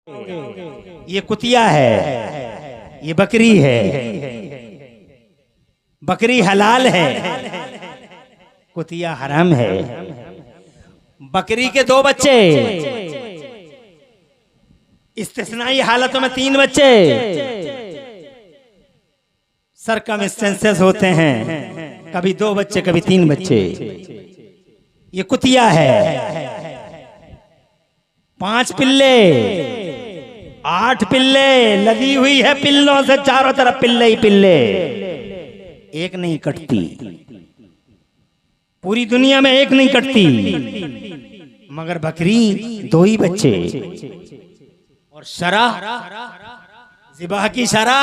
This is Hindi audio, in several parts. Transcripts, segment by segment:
ये कुतिया है, ये बकरी है। बकरी हलाल है, कुतिया हराम है। बकरी के 2 बच्चे, इस्तिस्नाई हालतों में 3 बच्चे सरकमस्टेंसेस होते हैं, कभी 2 बच्चे कभी 3 बच्चे। ये कुतिया है। 5 पिल्ले, 8 पिल्ले, लदी हुई है पिल्लों से चारों तरफ पिल्ले ही पिल्ले, एक नहीं कटती। पूरी दुनिया में एक नहीं कटती, मगर बकरी 2 ही बच्चे। और शरह, ज़िबाह की शरह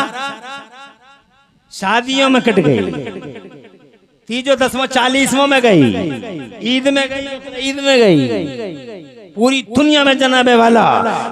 शादियों में कट गई, तीजों 10वां 40वां में गई, ईद में गई, ईद में गई। पूरी दुनिया में जनाबे वाला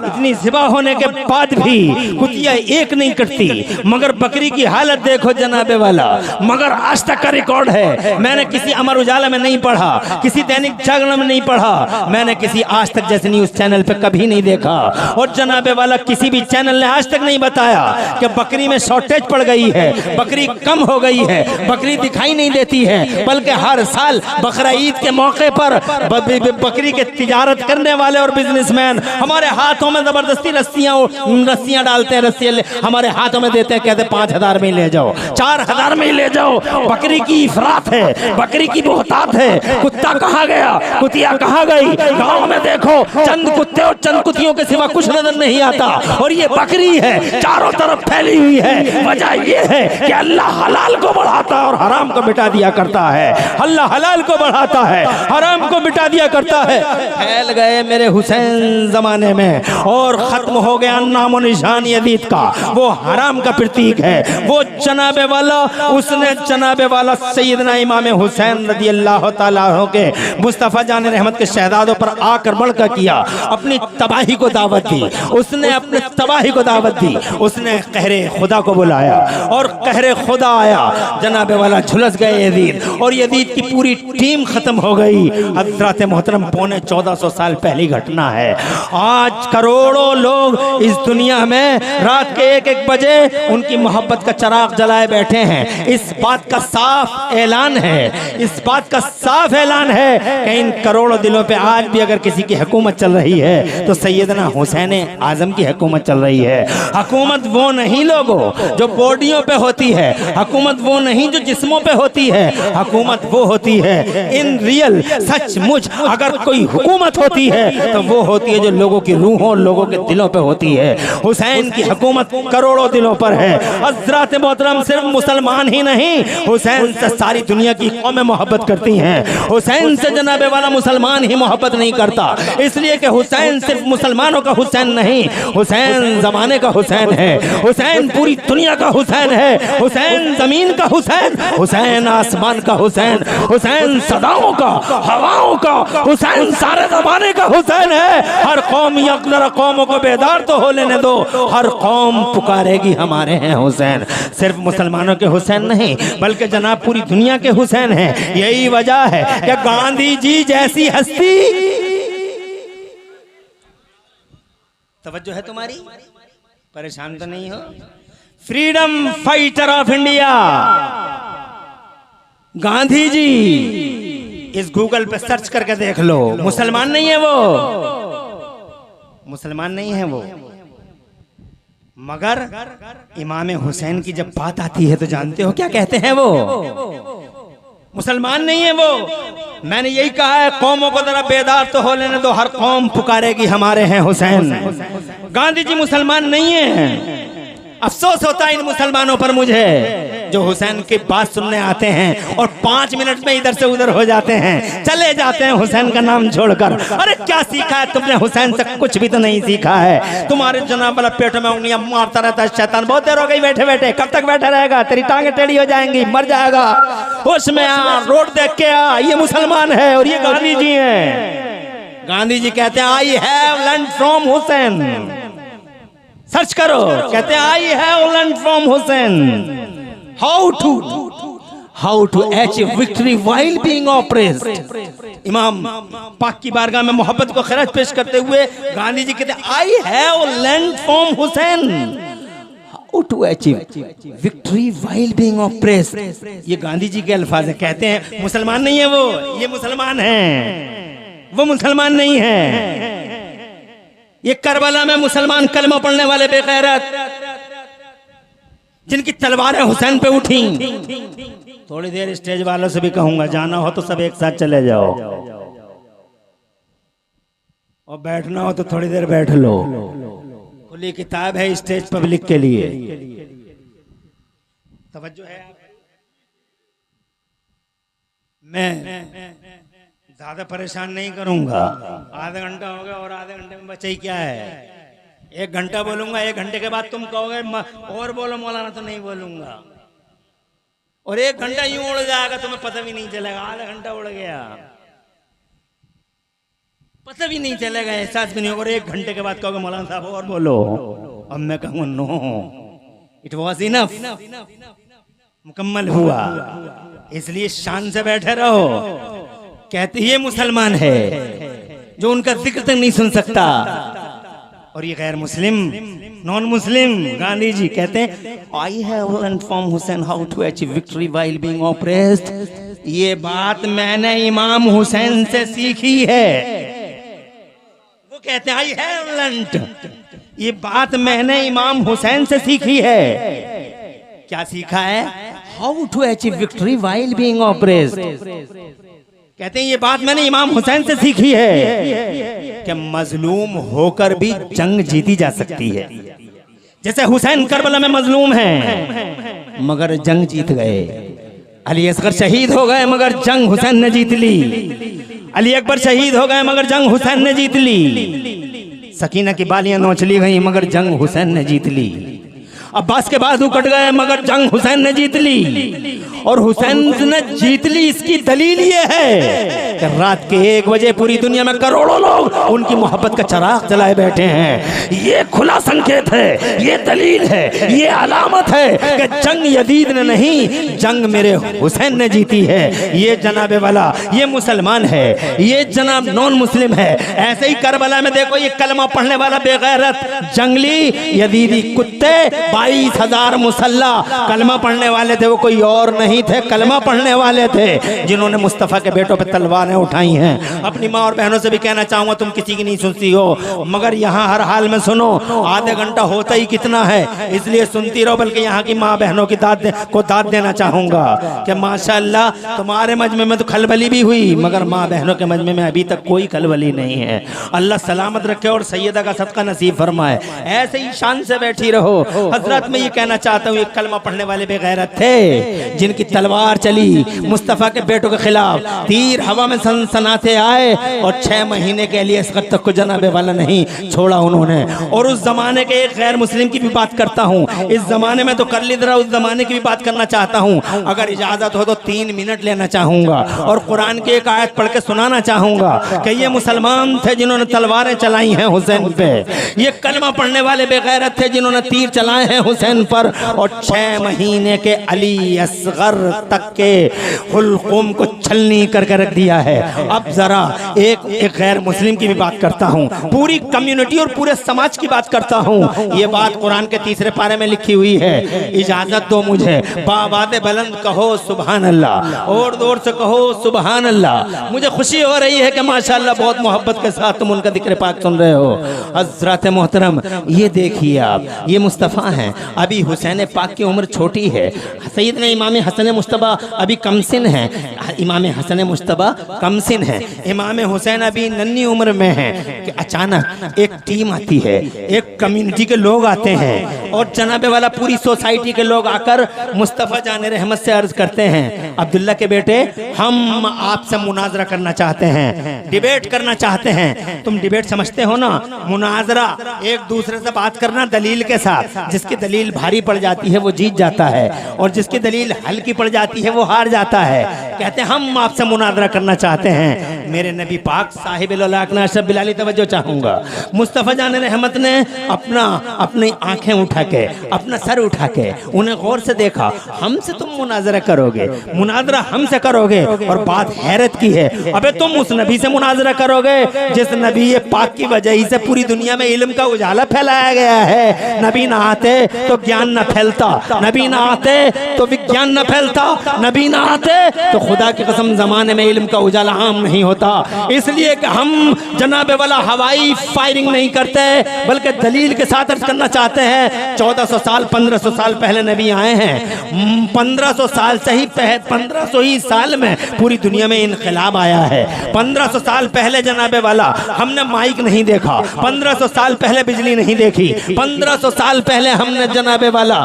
इतनी ज़िबा होने के बाद भी कुतिया एक नहीं कटती, मगर बकरी की हालत देखो जनाबे वाला। मगर आज तक का रिकॉर्ड है, मैंने किसी अमर उजाला में नहीं पढ़ा, किसी दैनिक जागरण में नहीं पढ़ा, मैंने किसी आज तक जैसे न्यूज चैनल पे कभी नहीं देखा। और जनाबे वाला किसी भी चैनल ने आज तक नहीं बताया कि बकरी में शॉर्टेज पड़ गई है, बकरी कम हो गई है, बकरी दिखाई नहीं देती है। बल्कि हर साल बकरा ईद के मौके पर बकरी के तिजारत करने वाले और बिजनेसमैन हमारे हाथों में जबरदस्ती रस्सियां डालते हैं, रस्सियां हमारे हाथों में देते हैं, कहते 5000 में ले जाओ, 4000 में ले जाओ। बकरी की इफरात है, बकरी की बहुतात है। कुत्ता कहाँ गया, कुतिया कहाँ गई? गांव में देखो चंद कुत्ते और चंद कुतियों के सिवा कुछ नजर नहीं आता, और ये बकरी है चारों तरफ फैली हुई है। वजह ये है कि अल्लाह हलाल को बढ़ाता है और हराम को मिटा दिया करता है। अल्लाह हलाल को बढ़ाता है, हराम को मिटा दिया करता है। फैल गए मेरे हुसैन जमाने में और खत्म हो गया नामो निशान यजीद का। वो हराम का प्रतीक है, वो जनाबे वाला, उसने जनाबे वाला सैयदना इमाम हुसैन रज़ी अल्लाह तआला अन्हु के मुस्तफ़ा जान रहमत के शहजादों पर आक्रमण का किया, अपनी तबाही को दावत दी, उसने अपने तबाही को दावत दी। उसने कहरे खुदा को बुलाया और कहरे खुदा आया, जनाबे वाला झुलस गए यजीद, और यजीद की पूरी टीम खत्म हो गई। हज़रत मोहतरम 1400 साल पहली घटना है। आज करोड़ों लोग इस दुनिया में रात के 1-1 बजे उनकी मोहब्बत का चिराग जलाए बैठे हैं। इस बात का साफ ऐलान है, इस बात का साफ ऐलान है कि इन करोड़ों दिलों पे आज भी अगर किसी की हुकूमत चल रही है तो सैयदना हुसैन आजम की हुकूमत चल रही है। हुकूमत वो नहीं लोगों जो बॉडियों पे होती है, हुकूमत वो नहीं जो जिस्मों पे होती है, हुकूमत वो होती है इन रियल सचमुच अगर कोई हुकूमत होती है तो वो होती है जो लोगों की रूहों, लोगों के दिलों पे होती है। हुसैन की हुकूमत करोड़ों दिलों पर है। हज़रत मोहतरम सिर्फ मुसलमान ही नहीं, हुसैन से सारी दुनिया की कौमें मोहब्बत करती हैं। हुसैन से जनाबे वाला मुसलमान ही मोहब्बत नहीं करता, इसलिए कि हुसैन सिर्फ मुसलमानों का हुसैन नहीं, हुसैन जमाने का हुसैन है, हुसैन पूरी दुनिया का हुसैन है, हुसैन जमीन का हुसैन, हुसैन आसमान का हुसैन, हुसैन सदाओं का, हवाओं का, हुसैन सारे जमाने का हुसैन है। हर कौम यकदर कौमों को बेदार तो हो लेने दो, हर कौम पुकारेगी हमारे हैं हुसैन। सिर्फ मुसलमानों के हुसैन नहीं बल्कि जनाब पूरी दुनिया के हुसैन हैं। यही वजह है कि गांधी जी जैसी हस्ती, तवज्जो है तुम्हारी, परेशान तो नहीं हो, freedom fighter of India Gandhi ji, इस गूगल पे सर्च करके देख लो। मुसलमान नहीं है वो, मुसलमान नहीं है वो, मगर इमाम हुसैन की जब बात आती है तो जानते हो क्या कहते हैं वो? मुसलमान नहीं है वो। मैंने यही कहा है, कौमों को जरा बेदार तो हो लेने दो, हर कौम पुकारेगी हमारे हैं हुसैन। गांधी जी मुसलमान नहीं है। अफसोस होता है इन मुसलमानों पर मुझे जो हुसैन की बात सुनने आते हैं और 5 मिनट में इधर से उधर हो जाते हैं, चले जाते हैं हुसैन का नाम छोड़कर। अरे क्या सीखा है तुमने हुसैन से? कुछ भी तो नहीं सीखा है। तुम्हारे जनाब वाला पेटों में उंगलियां मारता रहता है शैतान। बहुत देर हो गई बैठे बैठे, कब तक बैठा रहेगा? तेरी टांगे टेढ़ी हो जाएंगी, मर जाएगा। होश में आ, रोड देख के आ, ये मुसलमान है और ये गांधी जी है। गांधी जी कहते हैं I have learn from Hussain. Search करो, कहते हैं I have learn from Hussain how to achieve victory while being oppressed. इमाम पाक की बारगाह में मोहब्बत को खराज पेश करते हुए गांधी जी कहते I have learn from Hussain how to achieve victory while being oppressed. ये गांधी जी के अल्फाज है। कहते हैं मुसलमान नहीं है वो, ये मुसलमान है, वो मुसलमान नहीं है। ये करबला में मुसलमान कलमा पढ़ने वाले बेगैरत जिनकी तलवारें हुसैन पे उठी। थोड़ी देर स्टेज वालों से भी कहूंगा, जाना हो तो सब एक साथ चले जाओ, और बैठना हो तो थोड़ी देर बैठ लो। खुली किताब है स्टेज पब्लिक के लिए। तवज्जो है। मैं ज्यादा परेशान नहीं करूंगा। आधा घंटा हो गया और आधे घंटे में बचा ही क्या है। 1 घंटा बोलूंगा, 1 घंटे के बाद तुम कहोगे और बोलो मौलाना, तो नहीं बोलूंगा। और 1 घंटा यूं उड़ जाएगा तुम्हें पता भी नहीं चलेगा। आधा घंटा उड़ गया, पता भी नहीं चलेगा, एहसास भी नहीं होगा। और 1 घंटे के बाद कहोगे मौलाना साहब और बोलो। अब मैं कहूँगा नो, इट वॉज इनफ, मुकम्मल हुआ। इसलिए शान से बैठे रहो। कहते ये मुसलमान है जो उनका जिक्र तक नहीं सुन सकता। और ये गैर मुस्लिम, नॉन मुस्लिम, गांधी जी कहते हैं I have learn from Hussain how to achieve victory while being oppressed. ये बात मैंने इमाम हुसैन से सीखी है। वो कहते हैं आई हैव लर्न, ये बात मैंने इमाम हुसैन से सीखी है। क्या सीखा है? How to achieve victory while being oppressed. कहते हैं ये बात मैंने इमाम हुसैन से सीखी है कि मजलूम होकर भी जंग जीती जा सकती है। जैसे हुसैन करबला में मजलूम हैं मगर जंग जीत गए। अली असगर शहीद हो गए मगर जंग हुसैन ने जीत ली। अली अकबर शहीद हो गए मगर जंग हुसैन ने जीत ली। सकीना की बालियां नोच ली गई मगर जंग हुसैन ने जीत ली। अब्बास के बाजू कट गए मगर जंग हुसैन ने जीत ली। और हुसैन ने जीत ली, इसकी दलील ये है कि रात के 1 बजे पूरी दुनिया में करोड़ों लोग उनकी मोहब्बत का चिराग जलाए बैठे हैं। ये खुला संकेत है, ये दलील है, ये अलामत है कि जंग यजीद ने नहीं, जंग मेरे हुसैन ने जीती है। ये जनाबे वाला, ये मुसलमान है, ये जनाब नॉन मुस्लिम है। ऐसे ही करबला में देखो, ये कलमा पढ़ने वाला बेगैरत जंगली यजीदी कुत्ते 22,000 मुसल्ला कलमा पढ़ने वाले थे। वो कोई और नहीं थे, कलमा पढ़ने वाले थे जिन्होंने मुस्तफ़ा के बेटों पे तलवारें उठाई हैं। अपनी माँ और बहनों से भी कहना चाहूंगा, तुम किसी की नहीं सुनती हो मगर यहाँ हर हाल में सुनो। आधे घंटा होता ही कितना है, इसलिए सुनती रहो। बल्कि यहाँ की माँ बहनों की दाद देना चाहूंगा कि माशाअल्लाह तुम्हारे मजमे में तो खलबली भी हुई मगर माँ बहनों के मजमे में अभी तक कोई खलबली नहीं है। अल्लाह सलामत रखे और सैयदा का सदका नसीब फरमाए। ऐसे ही शान से बैठी रहो। हजरत मैं ये कहना चाहता हूँ, ये कलमा पढ़ने वाले बेगैरत थे जिनकी तलवार चली मुस्तफ़ा के बेटों के खिलाफ, तीर हवा में सनसनाते आए और 6 महीने के लिए असगर तक को जनाबे वाला नहीं छोड़ा उन्होंने। और उस जमाने के एक गैर मुस्लिम की भी बात करता हूँ। इस जमाने में तो कर ली जरा, उस जमाने की भी बात करना चाहता हूँ। अगर इजाजत हो तो 3 मिनट लेना चाहूंगा और कुरान की एक आयत पढ़ के सुनाना चाहूंगा कि ये मुसलमान थे जिन्होंने तलवारें चलाई हैं हुसैन पे। ये कलमा पढ़ने वाले बेगैरत थे जिन्होंने तीर चलाए हैं हुसैन पर। और 6 महीने के अली असगर तक के हुल्कुम को छलनी करके रख दिया है। अब जरा एक गैर मुस्लिम की भी बात करता हूँ, पूरी कम्युनिटी और पूरे समाज की बात करता हूँ। ये बात कुरान के 3 पारे में लिखी हुई है। इजाजत दो मुझे, बावादे बुलंद कहो सुभान अल्लाह, और जोर से कहो सुभान अल्लाह। मुझे खुशी हो रही है कि माशाअल्लाह बहुत मोहब्बत के साथ तुम उनका जिक्र पाक सुन रहे हो। हजरत मोहतरम ये देखिए आप, ये मुस्तफ़ा हैं। अभी हुसैन पाक की उम्र छोटी है। सैयदना इमाम हसन मुश्तबा अभी कमसिन है। इमाम हसन मुश्तबा कमसिन है। इमाम हुसैन अभी नन्ही उम्र में है कि अचानक एक टीम आती है, एक कम्युनिटी के लोग आते हैं और जनाबे वाला पूरी सोसाइटी के लोग आकर मुस्तफ़ा जाने रहमत से अर्ज करते हैं, अब्दुल्ला के बेटे हम आपसे मुनाजरा करना चाहते हैं, डिबेट करना चाहते हैं। तुम डिबेट समझते हो ना, मुनाजरा एक दूसरे से बात करना दलील के साथ। जिसकी दलील भारी पड़ जाती है वो जीत जाता है और जिसकी दलील हल्की पड़ जाती है वो हार जाता है। कहते हैं हम आपसे मुनाजरा करना चाहते हैं। मेरे नबी पाक साहिब अशरफ बिलाली तवज्जो चाहूंगा। मुस्तफ़ा जान रहमत ने अपनी आंखें उठा के, अपना सर उठा के उन्हें गौर से देखा। हमसे तुम मुनाजरा करोगे, मुनाजरा हमसे करोगे, और बात हैरत की है, अबे तुम उस नबी से मुनाजरा करोगे जिस नबी पाक की वजह ही से पूरी दुनिया में इल्म का उजाला फैलाया गया है। नबी ना आते तो ज्ञान न फैलता, नबी ना आते तो विज्ञान न फैलता, नबी ना आते तो खुदा की कसम जमाने में इल्म का उजाला आम नहीं होता। इसलिए कि हम जनाबे वाला हवाई फायरिंग नहीं करते, बल्कि दलील के साथ अर्ज करना चाहते हैं। 1400 साल 1500 साल पहले नबी आए हैं। 1500 साल से ही 1500 ही साल में पूरी दुनिया में इनकलाब आया है। 1500 साल पहले जनाबे वाला हमने माइक नहीं देखा, 1500 साल पहले बिजली नहीं देखी, 1500 साल पहले हमने जनाबे वाला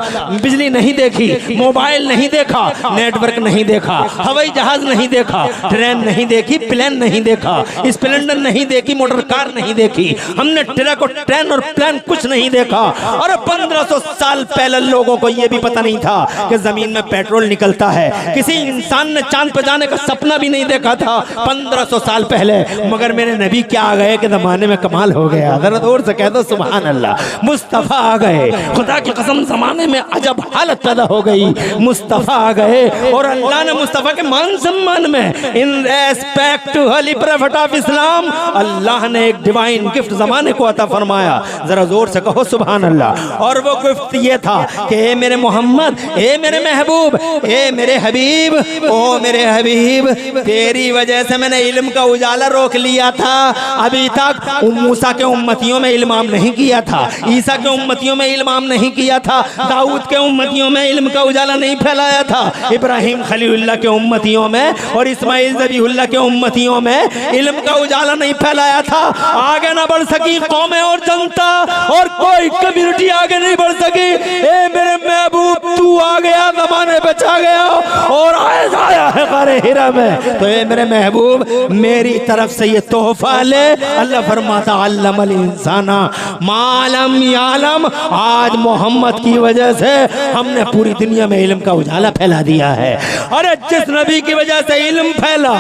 बिजली नहीं देखी, मोबाइल नहीं देखा, नेटवर्क नहीं देखा, हवाई जहाज नहीं देखा, ट्रेन नहीं देखी, प्लेन नहीं देखा, स्प्लेंडर नहीं देखी, मोटर कार नहीं देखी, हमने ट्रक और ट्रेन और प्लेन कुछ नहीं देखा। और 1500 साल पहले लोगों को यह भी पता नहीं था कि जमीन में पेट्रोल निकलता है। किसी इंसान ने चांद पर जाने का सपना भी नहीं देखा था 1500 साल पहले। मगर मेरे नबी क्या आ गए कि जमाने में कमाल हो गया। जरा दूर से कह दो सुभान अल्लाह। मुस्तफ़ा आ गए, खुदा की कसम जमाने में अजब हालत पैदा हो गई। मुस्तफ़ा आ गए और अल्लाह ने मुस्तफ़ा के मान सम्मान में, in respect to holy prophet of Islam, Allah ने एक डिवाइन गिफ्ट जमाने को अता फरमाया। जरा जोर से कहो सुभान अल्लाह। और वो गिफ्ट ये था कि ए मेरे मोहम्मद, ए मेरे महबूब, ए मेरे हबीब, ओ मेरे हबीब, तेरी वजह से मैंने इल्म का उजाला रोक लिया था। अभी तक मूसा के उम्मतियों में इल्माम नहीं किया था, ईसा के उम्मतियों में इल्माम नहीं किया था, दाऊद के उम्मतियों में इल्म का उजाला नहीं फैलाया था, इब्राहिम खलीलुल्लाह के उम्मतियों में और इस्माइल ज़बीहुल्लाह के उम्मतियों में इल्म का उजाला नहीं फैलाया था। आगे ना बढ़ सकी कौमें और जनता, और कोई कम्युनिटी आगे नहीं बढ़ सकी। ए मेरे महबूब, तू आ गया, ज़माने बचा गया और आया है गारे हिरा में। तो ए मेरे महबूब, मेरी तरफ से ये तोहफा ले। अल्लाह फरमाता अल्लमल इंसाना मालम यालम। आज मोहम्मद की वजह से हमने पूरी दुनिया में इल्म का उजाला फैला दिया है। अरे जिस नबी की वजह से इल्म फैला,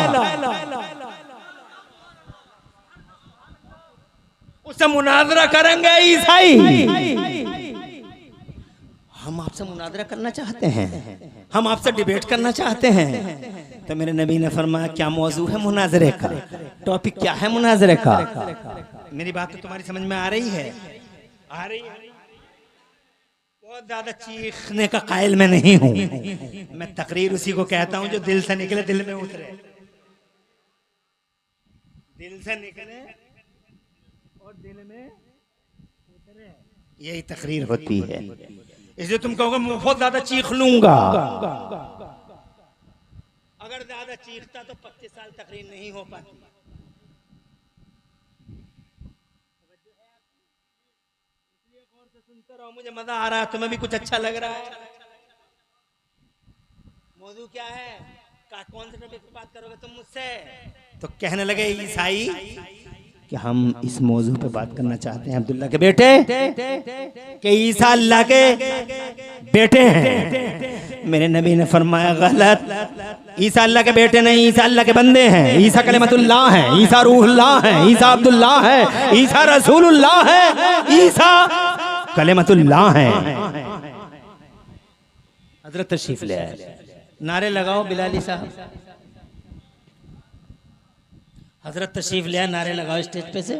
उससे मुनाजरा करेंगे ईसाई। हम आपसे मुनाजरा करना चाहते हैं, हम आपसे डिबेट करना चाहते हैं। तो मेरे नबी ने फरमाया क्या मौजू है मुनाजरे का, टॉपिक क्या है मुनाजरे का। मेरी बात तो तुम्हारी समझ में आ रही है? आ रही है? बहुत ज्यादा चीखने का कायल मैं नहीं हूं। मैं तकरीर उसी को कहता हूं जो दिल से निकले, दिल में उतरे। दिल से निकले और दिल में उतरे, यही तकरीर होती है। इसलिए तुम कहोगे मैं बहुत ज्यादा चीख लूंगा। अगर ज्यादा चीखता तो 25 साल तकरीर नहीं हो पाती। सुनते रहो, मुझे मजा आ रहा है, तुम्हें भी कुछ अच्छा लग रहा है। मौजू क्या है? कौन से टॉपिक पे बात करोगे तुम मुझसे? तो कहने लगे ईसाई कि हम इस मौजू पे बात करना चाहते हैं, अब्दुल्ला के बेटे, कि ईसा अल्लाह के बेटे हैं। मेरे नबी ने फरमाया गलत, ईसा अल्लाह के बेटे नहीं, ईसा अल्लाह के बंदे हैं। ईसा कलिमतुल्लाह है, ईसा रूहुल्लाह है, ईसा अब्दुल्लाह है, ईसा रसूलुल्लाह है, ईसा कलिमतुल्लाह है। हजरत तशरीफ ले आए, नारे लगाओ बिलाली साहब। हजरत तशरीफ ले आए, नारे लगाओ स्टेज पे से।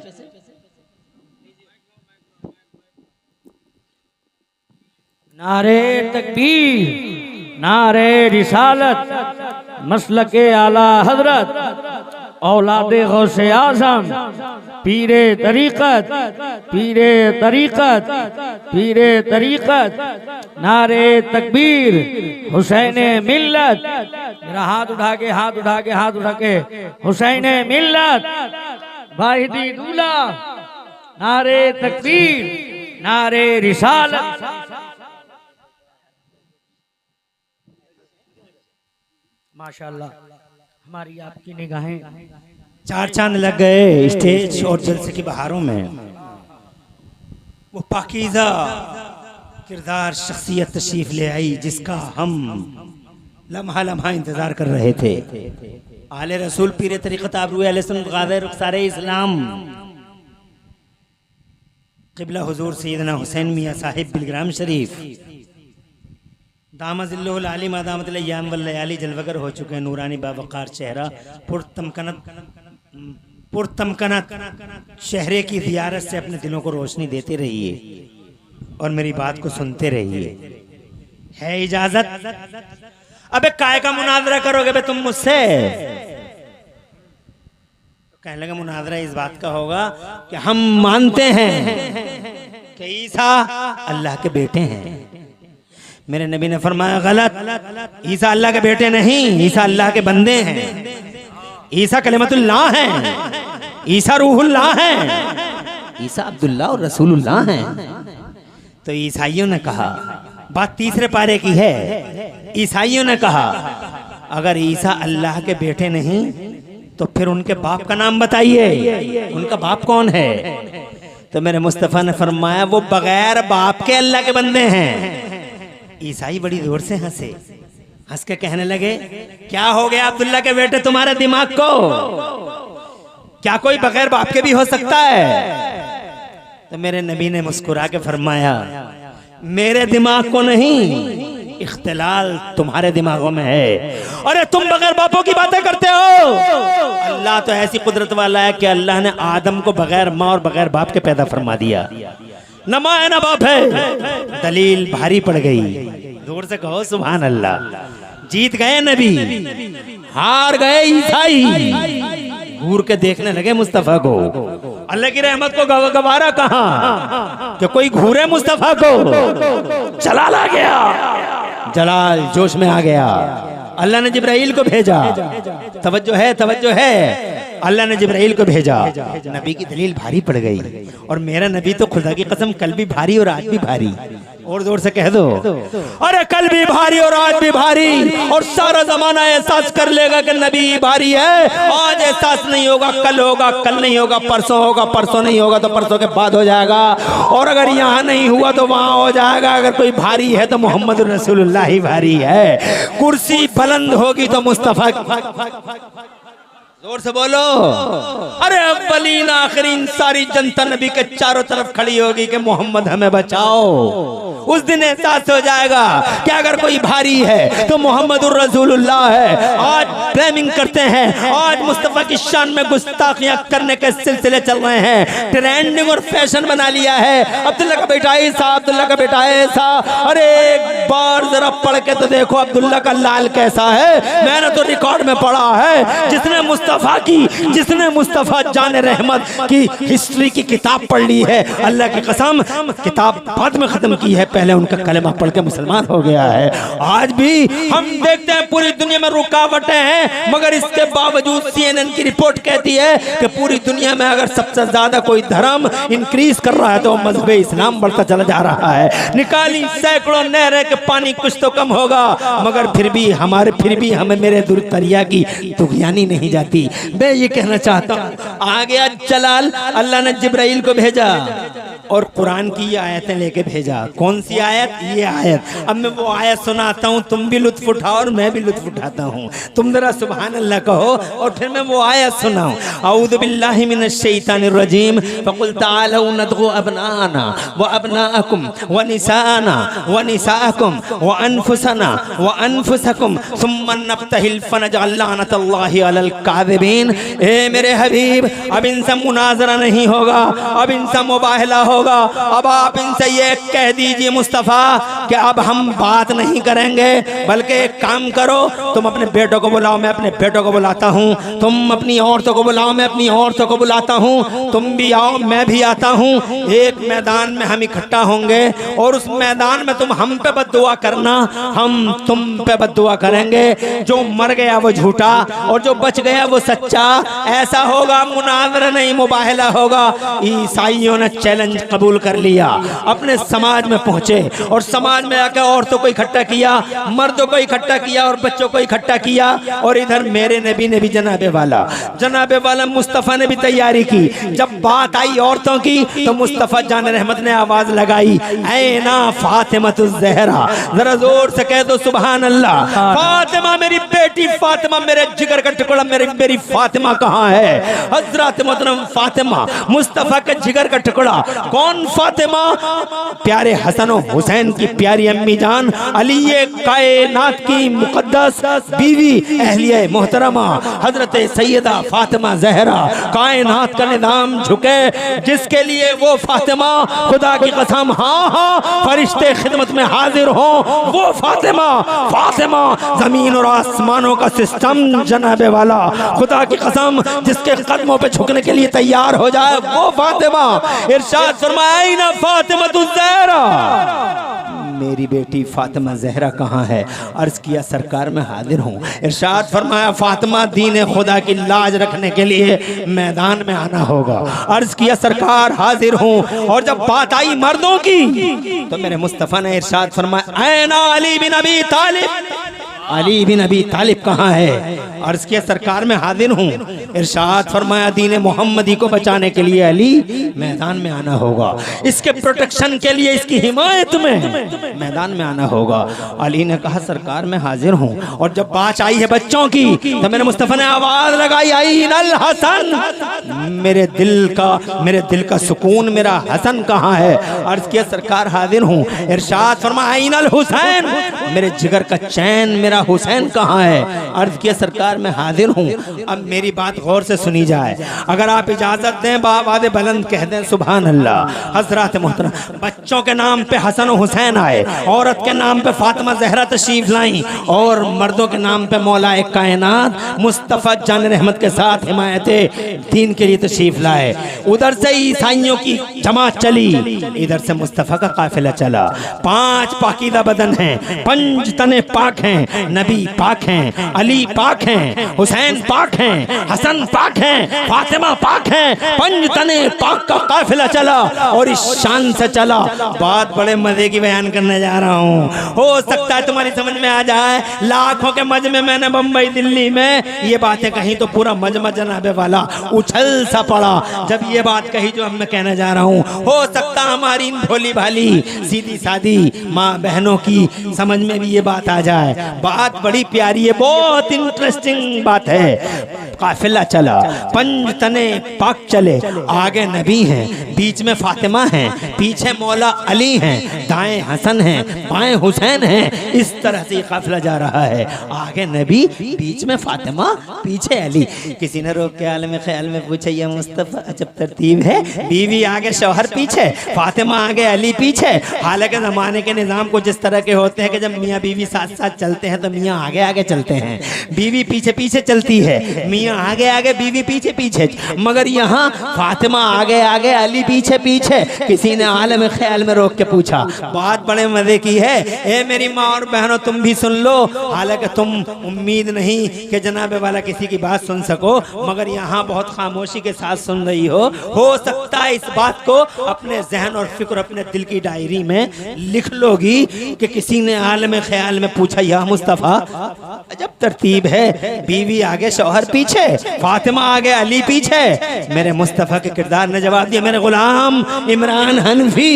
नारे तकबीर, नारे रिसालत, मसलके आला हजरत, औलादे गौसे आज़म, पीरे तरीक़त, पीरे तरीक़त, पीरे तरीक़त, नारे तकबीर, हुसैन मिल्लत। मेरा हाथ उठा के, हाथ उठा के, हाथ उठा के, हुसैन मिल्लत, वाहिदी दूल्हा, नारे तकबीर, नारे रिसालत। माशाअल्लाह, हमारी आपकी निगाहें चार चांद लग गए स्टेज और जलसे की बहारों में। वो पाकीज़ा किरदार शख्सियत तशरीफ ले आई जिसका हम लम्हा लम्हा इंतजार कर रहे थे। आले रसूल पीरे तरीक़त आबरू अलैहिस्सलाम गाज़ी रुख़सारे इस्लाम क़िबला हुज़ूर सैयदना हुसैन मियाँ साहिब बिलग्राम शरीफ दामज़िल्लुहुल आली मादामतल अय्याम वल लयाली जलवगर हो चुके हैं। नूरानी बावक़ार चेहरा पुरतमकनत चेहरे की ज़ियारत से अपने दिलों को रोशनी देते रहिए और मेरी बात को सुनते रहिए। है इजाज़त? अबे काय का मुनाजरा करोगे बे तुम मुझसे? कहने लगे मुनाजरा इस बात का होगा कि हम मानते हैं कि ईसा अल्लाह के बेटे हैं। मेरे नबी ने फरमाया गलत, ईसा अल्लाह के बेटे नहीं, ईसा अल्लाह के बंदे हैं। ईसा कलिमतुल्लाह हैं, ईसा रूहुल्लाह हैं, ईसा अब्दुल्लाह और रसूलुल्लाह हैं। तो ईसाइयों ने कहा, बात तीसरे पारे की है, ईसाइयों ने कहा अगर ईसा अल्लाह के बेटे नहीं तो फिर उनके बाप का नाम बताइए, उनका बाप कौन है? तो मेरे मुस्तफ़ा ने फरमाया वो बगैर बाप के अल्लाह के बंदे हैं। ईसाई बड़ी जोर से हंसे, हंस के कहने लगे क्या हो गया अब्दुल्ला के बेटे तुम्हारे दिमाग को? क्या कोई बगैर बाप के भी हो सकता है? तो मेरे नबी ने मुस्कुरा के फरमाया मेरे दिमाग को नहीं, इख्तिलाल तुम्हारे दिमागों में है। अरे तुम बगैर बापों की बातें करते हो। अल्लाह तो ऐसी कुदरत वाला है कि अल्लाह ने आदम को बगैर माँ और बगैर बाप के पैदा फरमा दिया। न माँ है न बाप है। दलील भारी पड़ गई। जोर से कहो सुभान अल्लाह। जीत गए नबी, हार गए ईसाई। घूर के देखने लगे मुस्तफा को। अल्लाह की रहमत को गवारा कहाँ कि कोई घूरे मुस्तफा को। जलाल आ गया, जलाल जोश में आ गया। अल्लाह ने जिब्राइल को भेजा। तवज्जो है, तवज्जो है। अल्लाह ने जिब्राइल को भेजा। नबी की दलील भारी पड़ गई। और मेरा नबी तो खुदा की कसम कल भी भारी और आज भी भारी। और जोर से कह दो अरे कल भी भारी और आज भी भारी। और सारा जमाना एहसास कर लेगा कि नबी भारी है। आज एहसास नहीं होगा, कल होगा, कल नहीं होगा, परसों होगा, परसों नहीं होगा तो परसों के बाद हो जाएगा। और अगर यहाँ नहीं हुआ तो वहां हो जाएगा। अगर कोई भारी है तो मोहम्मद रसूलुल्लाह ही भारी है। कुर्सी बुलंद होगी तो मुस्तफा। जोर से बोलो। अरे अव्वलीन आखिरीन सारी जनता नबी के चारों तरफ खड़ी होगी कि मोहम्मद हमें बचाओ। उस दिन एहसास हो जाएगा कि अगर कोई भारी है तो मोहम्मद रसूलुल्लाह है। आज ब्लेमिंग करते हैं, आज मुस्तफा की शान में गुस्ताखियां करने के सिलसिले चल रहे हैं। ट्रेंडिंग और फैशन बना लिया है। अब्दुल्ला का बेटा ऐसा, अब्दुल्ला का बेटा ऐसा। अरे एक बार जरा पढ़ के तो देखो अब्दुल्ला का लाल कैसा है। मैंने तो रिकॉर्ड में पढ़ा है। जिसने मुस्तफा जान रहमत की हिस्ट्री की किताब पढ़ ली है, अल्लाह की कसम किताब बाद में खत्म की है, पहले उनका कलमा पढ़ के मुसलमान हो गया है। आज भी हम देखते हैं पूरी दुनिया में रुकावटें हैं, मगर इसके बावजूद CNN की रिपोर्ट कहती है कि पूरी दुनिया में अगर सबसे ज्यादा कोई धर्म इंक्रीज कर रहा है तो मजहब इस्लाम बढ़ता चला जा रहा है। निकाली सैकड़ों नहरें के पानी कुछ तो कम होगा, मगर फिर भी हमें मेरे दुर्तरिया की तुगयानी नहीं जाती। मैं ये कहना चाहता हूँ आ गया जलाल। अल्लाह ने जिब्राइल को भेजा और कुरान की ये आयतें लेके भेजा। कौन सी आयत? ये आयत। अब मैं वो आयत सुनाता हूँ, तुम भी लुत्फ उठाओ और मैं भी लुत्फ उठाता हूँ। तुम जरा सुभान अल्लाह कहो और फिर मैं वो आयत सुनाऊं। औज़ु बिल्लाहि मिनश शैतानिर रजीम। फकुल तालौ नदगु अबनाना व अबनाअकुम व निसाअना व निसाअकुम व अनफुसना व अनफुसकुम सुम्मा नफ्तहिल फनजअल लानतल्लाहि अलल काज़िबीन। ए मेरे हबीब, अब इनसे मुनाजरा नहीं होगा, अब इनसे मुबाहला होगा। अब आप इनसे ये कह दीजिए मुस्तफा कि अब हम बात नहीं करेंगे, बल्कि एक काम करो, तुम अपने बेटों को बुलाओ, मैं अपने बेटों को बुलाता हूँ। तुम अपनी औरतों को बुलाओ, मैं अपनी औरतों को बुलाता हूँ। तुम भी आओ, मैं भी आता हूँ। एक मैदान में हम इकट्ठा होंगे और उस मैदान में तुम हम पे बद्दुआ करना, हम तुम पे बद्दुआ करेंगे। जो मर गया वो झूठा और जो बच गया वो सच्चा। ऐसा होगा, मुनाजरा नहीं मुबाहला होगा। ईसाइयों ने चैलेंज कबूल कर लिया, अपने समाज में पहुंचे और समाज में आकर औरतों को इकट्ठा किया, मर्दों को इकट्ठा किया और बच्चों को इकट्ठा किया। और इधर मेरे नबी ने भी जनाबे वाला मुस्तफ़ा ने भी तैयारी की। जब बात आई औरतों की तो मुस्तफ़ा जान रहमत ने आवाज लगाई, ऐ ना फातिमा ज़हरा, जरा जोर से कह दो सुभान अल्लाह। फातिमा मेरी बेटी, फातिमा मेरे जिगर का टुकड़ा, मेरी फातिमा कहाँ है? हजरत मोहतरम फातिमा, मुस्तफ़ा के जिगर का टुकड़ा। कौन फातिमा? प्यारे हसन और हुसैन की प्यारी अम्मी जान, अली कायनात की मुकद्दस बीवी, अहलिया मोहतरमा हजरत सैयदा फातिमा ज़हरा। कायनात का निज़ाम झुके जिसके लिए वो फातिमा, खुदा की कसम, हाँ हाँ फरिश्ते खिदमत में हाजिर हो, वो फातिमा। फातिमा जमीन और आसमानों का सिस्टम जनाबे वाला, खुदा की कसम, जिसके कदमों पे झुकने के लिए तैयार हो जाए, वो फातिमा। इरशाद फरमाया ना फातिमा तु ज़हरा, मेरी बेटी फातिमा ज़हरा कहाँ है? अर्ज किया सरकार में हाजिर हूँ। इरशाद फरमाया फातिमा दीन खुदा की लाज रखने के लिए मैदान में आना होगा। अर्ज किया सरकार हाजिर हूँ। और जब बात आई मर्दों की तो मेरे मुस्तफ़ा ने इरशाद फरमाया, ऐना अली बिन अबी तालिब, अली बिन अबी तालिब कहाँ है? अर्ज किया सरकार में हाजिर हूँ। इरशाद फरमाया दीन मोहम्मदी को बचाने के लिए अली मैदान में आना होगा, इसके प्रोटेक्शन के लिए, इसकी हिमायत में मैदान में आना होगा। अली ने कहा सरकार में हाजिर हूँ। और जब बात आई है बच्चों की तो मेरे मुस्तफ़ा ने आवाज लगाई, अल हसन, मेरे दिल का सुकून, मेरा हसन कहाँ है? अर्ज किया सरकार हाजिर हूँ। इरशाद फरमाया अल हुसैन, मेरे जिगर का चैन, मेरा हुसैन कहाँ है? अर्ज किया सरकार मैं हाजिर हूँ। अब मेरी बात गौर से सुनी जाए, अगर आप इजाजत दें बावाज़े बुलंद कह दें सुभान अल्लाह। हजरत मोहतरम, बच्चों के नाम पे हसन और हुसैन आए, औरत के नाम पे फातिमा ज़हरा तशरीफ लाई, और मर्दों के नाम पे मौला कायनात मुस्तफ़ा जान रहमत के साथ हिमायत दीन के लिए तशरीफ लाए। उधर से ईसाइयों की जमात चली, इधर से मुस्तफ़ा का काफिला चला। 5 पाकीज़ा बदन हैं, 5 तने पाक हैं, नबी पाक हैं, अली पाक हैं, हुसैन पाक हैं, हसन पाक हैं, फातिमा पाक हैं। 5 तने पाक का काफिला चला और इस शान से चला। बात बड़े मजे की बयान करने जा रहा हूँ, हो सकता है तुम्हारी समझ में आ जाए। लाखों के मज में मैंने बम्बई दिल्ली में ये बातें कही तो पूरा मजमा जनाबे वाला उछल सा पड़ा जब ये बात कही जो अब मैं कहने जा रहा हूँ। हो सकता हमारी इन भोली भाली सीधी सादी माँ बहनों की समझ में भी ये बात आ जाए। बात बड़ी प्यारी है, बहुत इंटरेस्टिंग बात है। काफिला चला, 5 तने पाक चले, आगे नबी हैं, बीच में फातिमा हैं, पीछे मौला अली हैं, दाएं हसन हैं, बाएं हुसैन हैं। इस तरह से काफिला जा रहा है, आगे नबी, बीच में फातिमा, पीछे अली। किसी ने रोक के ख्याल में पूछा, ये मुस्तफ़ा अजब तरतीब है, बीवी आगे शौहर पीछे, फातिमा आगे अली पीछे। हालांकि ज़माने के निज़ाम को जिस तरह के होते हैं कि जब मियाँ बीवी साथ साथ चलते हैं तो मियाँ आगे आगे चलते हैं, बीवी पीछे पीछे चलती है, मियाँ आगे आगे, बीवी पीछे पीछे। मगर यहाँ फातिमा आगे आगे, अली पीछे पीछे। किसी ने आलम ख्याल में रोक के पूछा, बात बड़े मजे की है, ए मेरी माँ और बहनों तुम भी सुन लो। हालांकि तुम उम्मीद नहीं कि जनाबे वाला किसी की बात सुन सको, मगर यहाँ बहुत खामोशी के साथ सुन रही हो सकता है इस बात को अपने जहन और फिक्र, अपने दिल की डायरी में लिख लोगी कि किसी ने आलम ख्याल में पूछा, या मुस्तफ़ा अजब तरतीब है, बीवी आगे शौहर पीछे, फातिमा आगे अली पीछे। मेरे मुस्तफ़ा के किरदार ने जवाब दिया, मेरे गुलाम इमरान हनफी,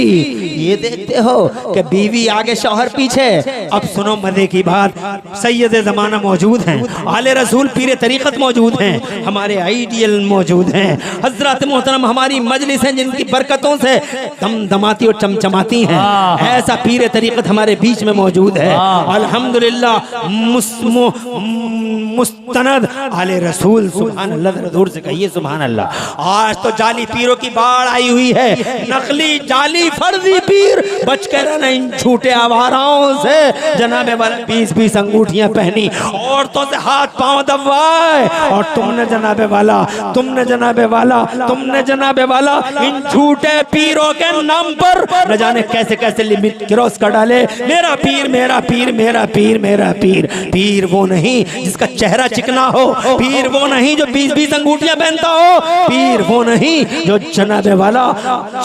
ये देखते हो कि बीवी आगे शौहर पीछे। अब सुनो मजे की बात, सैयद ज़माना मौजूद हैं, आले रसूल पीरे तरीक़त मौजूद हैं, हमारे आइडियल मौजूद हैं, हजरत मोहतरम हमारी मजलिस हैं जिनकी बरकतों से दमदमाती और चमचमाती हैं। ऐसा पीरे तरीक़त हमारे बीच में मौजूद है, अल्हम्दुलिल्लाह। मुस्तनद आले रसूल, सुभान अल्लाह, दूर से कहिए सुभान अल्लाह। आज तो जाली पीरों की बाढ़ आई हुई है, नकली जाली फर्जी पीर बच के रहना इन झूठे आवाराओं से। जनाबे वाला 20-20 अंगूठियां पहनी, औरतों से हाथ पांव दबाए, और तुमने जनाबे वाला इन झूठे पीरों के नाम पर न जाने कैसे कैसे लिमिट क्रॉस कर डाले। मेरा पीर, मेरा पीर, मेरा पीर, मेरा पीर। पीर वो नहीं जिसका चेहरा चिकना हो, पीर वो नहीं जो 20-20 अंगूठियां पहनता हो, पीर वो नहीं जो जनाबे वाला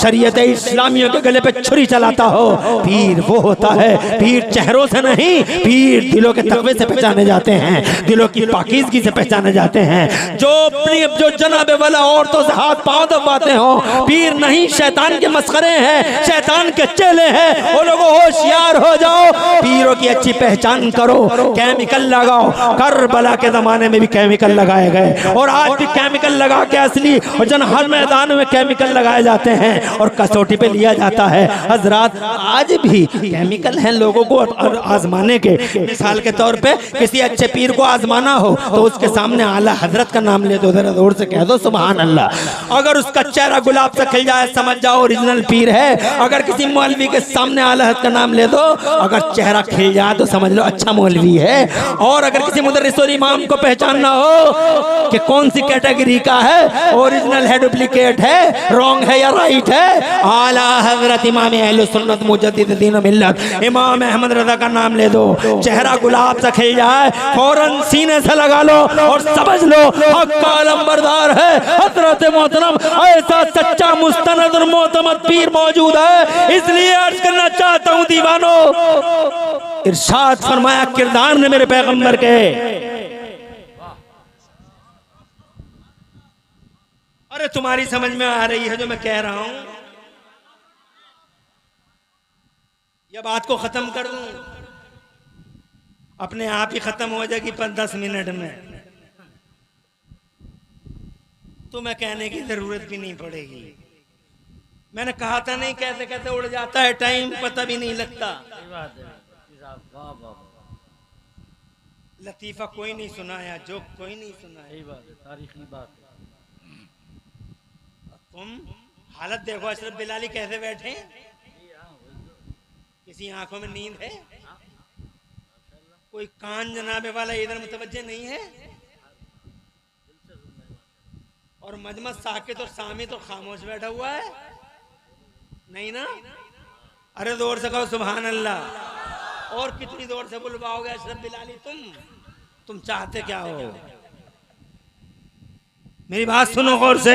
शरीयत इस्लामियों के गले पे छुरी चलाता हो। पीर वो होता है, पीर चेहरों से नहीं, पीर दिलों के तकवे से पहचाने जाते हैं, दिलों की पाकीज़गी से पहचाने जाते हैं। जो जनाबे वाला औरतों से हाथ पांव दबाते हो, पीर नहीं, शैतान के मस्खरे हैं, शैतान के चेले हैं। वो लोगों होशियार हो जाओ, पीरों की अच्छी पहचान करो, केमिकल लगाओ। करबला के जमाने में भी केमिकल लगाए गए और आज भी केमिकल लगा के असली और जन हर मैदान में केमिकल लगाए जाते हैं और कसौटी पे लिया जाता है। हजरात आज भी केमिकल हैं लोगों को आजमाने के। मिसाल के तौर पे किसी अच्छे पीर को आजमाना हो तो उसके सामने आला हजरत का नाम ले दो, जरा जोर से कह दो सुभान अल्लाह। अगर उसका चेहरा गुलाब से खिल जाए समझ जाओ ओरिजिनल पीर है। अगर किसी मौलवी के सामने आला हजरत का नाम ले दो, अगर चेहरा खिल जाए तो समझ लो अच्छा मौलवी है। और अगर किसी मुदर्रिस और इमाम को पहचानना हो कि कौन सी कैटेगरी का है, ओरिजिनल है डुप्लीकेट है, रॉन्ग है या राइट है, आला हजरत इमाम अहले सुन्नत मुजद्दिद दीन मिल्लत इमाम अहमद रजा का नाम ले दो। चेहरा गुलाब से खिल जाए फौरन सीने से लगा लो और समझ लो हक का अलंबरदार है हजरत मोहतरम। ऐसा सच्चा मुस्तनद और मोतमद पीर मौजूद है। इसलिए अर्ज करना चाहता हूँ दीवानो, इरशाद फरमाया किरदार ने मेरे पैगंबर के। अरे तुम्हारी समझ में आ रही है जो मैं कह रहा हूं? यह बात को खत्म कर दूं, अपने आप ही खत्म हो जाएगी 5-10 मिनट में, तुम्हें कहने की जरूरत भी नहीं पड़ेगी। मैंने कहा था नहीं, कहते कहते उड़ जाता है टाइम, पता भी नहीं लगता। लतीफा कोई नहीं सुनाया, जोक कोई नहीं सुनाया, तारीखी बात। तुम हालत देखो अशरफ बिलाली कैसे बैठे, किसी आंखों में नींद है, कोई कान जनाबे वाला इधर मुतवज्जे नहीं है, और मजमत साकित और सामी तो खामोश बैठा हुआ है, नहीं ना? अरे जोर से कहो सुभान अल्लाह। और कितनी जोर से बुलवाओगे अशरफ बिलाली? तुम चाहते क्या हो? मेरी बात सुनो गौर से।